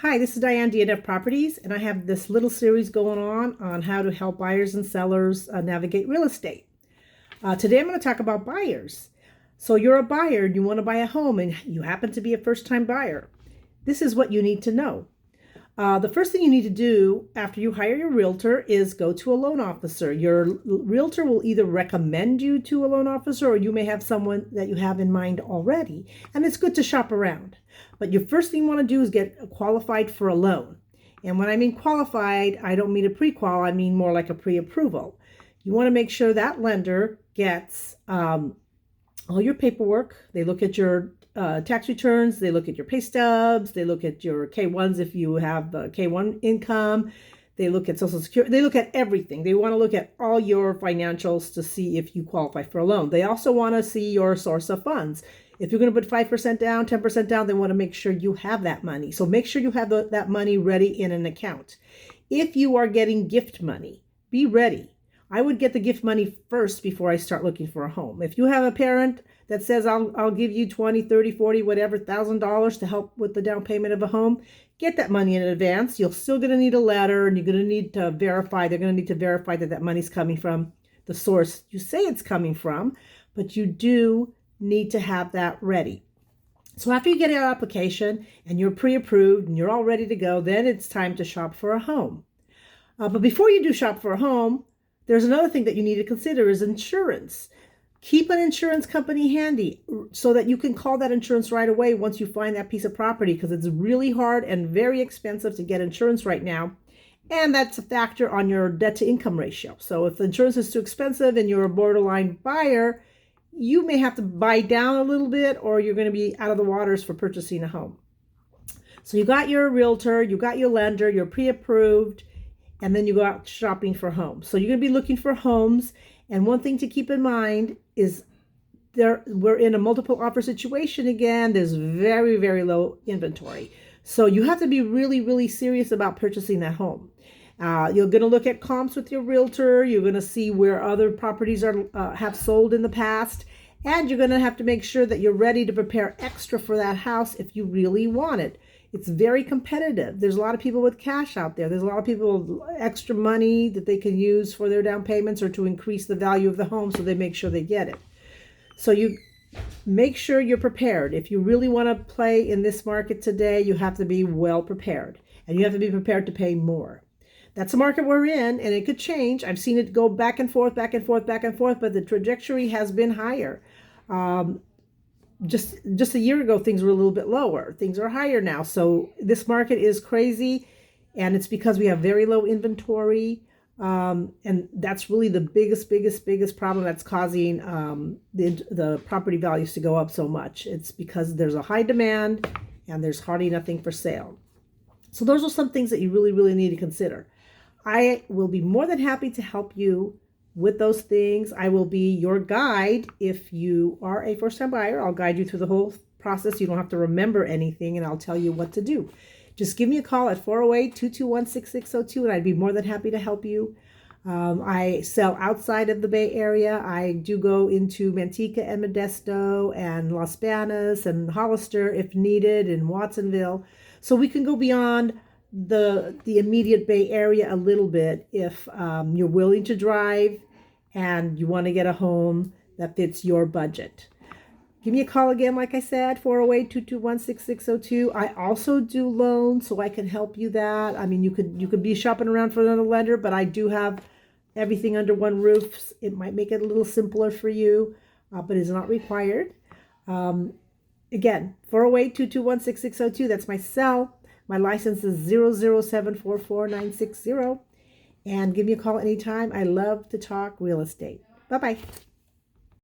Hi, this is Diane, DNF Properties, and I have this little series going on how to help buyers and sellers navigate real estate. Today I'm going to talk about buyers. So you're a buyer and you want to buy a home and you happen to be a first-time buyer. This is what you need to know. The first thing you need to do after you hire your realtor is go to a loan officer. Your realtor will either recommend you to a loan officer or you may have someone that you have in mind already. And it's good to shop around. But your first thing you want to do is get qualified for a loan. And when I mean qualified, I don't mean a pre-qual, I mean more like a pre-approval. You want to make sure that lender gets all your paperwork. They look at your tax returns, they look at your pay stubs, they look at your K1s if you have K1 income, they look at Social Security, they look at everything. They want to look at all your financials to see if you qualify for a loan. They also want to see your source of funds. If you're going to put 5% down, 10% down, they want to make sure you have that money. So make sure you have that money ready in an account. If you are getting gift money, be ready. I would get the gift money first before I start looking for a home. If you have a parent that says, I'll give you 20, 30, 40, whatever, $1,000 to help with the down payment of a home, get that money in advance. You're still going to need a letter and you're going to need to verify. They're going to need to verify that that money's coming from the source you say it's coming from, but you do need to have that ready. So after you get your application and you're pre-approved and you're all ready to go, then it's time to shop for a home. But before you do shop for a home, there's another thing that you need to consider is insurance. Keep an insurance company handy so that you can call that insurance right away once you find that piece of property, because it's really hard and very expensive to get insurance right now. And that's a factor on your debt to income ratio. So if the insurance is too expensive and you're a borderline buyer, you may have to buy down a little bit or you're going to be out of the waters for purchasing a home. So you got your realtor, you got your lender, you're pre-approved, and then you go out shopping for homes. So you're going to be looking for homes. And one thing to keep in mind is we're in a multiple offer situation again. There's very, very low inventory. So you have to be really, really serious about purchasing that home. You're going to look at comps with your realtor. You're going to see where other properties have sold in the past. And you're going to have to make sure that you're ready to prepare extra for that house if you really want it. It's very competitive. There's a lot of people with cash out there. There's a lot of people with extra money that they can use for their down payments or to increase the value of the home, so they make sure they get it. So you make sure you're prepared. If you really want to play in this market today, you have to be well prepared. And you have to be prepared to pay more. That's the market we're in, and it could change. I've seen it go back and forth, back and forth, back and forth, but the trajectory has been higher. Just a year ago, things were a little bit lower. Things are higher now. So this market is crazy, and it's because we have very low inventory. And that's really the biggest problem that's causing the property values to go up so much. It's because there's a high demand and there's hardly nothing for sale. So those are some things that you really, really need to consider. I will be more than happy to help you with those things. I will be your guide if you are a first-time buyer. I'll guide you through the whole process. You don't have to remember anything, and I'll tell you what to do. Just give me a call at 408-221-6602, and I'd be more than happy to help you. I sell outside of the Bay Area. I do go into Manteca and Modesto and Las Banas and Hollister if needed, in Watsonville. So we can go beyond the immediate Bay Area a little bit if you're willing to drive and you want to get a home that fits your budget. Give me a call again, like I said, 408-221-6602. I also do loans, so I can help you that. I mean, you could be shopping around for another lender, but I do have everything under one roof. It might make it a little simpler for you, but it's not required. Again, 408-221-6602. That's my cell. My license is 00744-960. And give me a call anytime. I love to talk real estate. Bye-bye.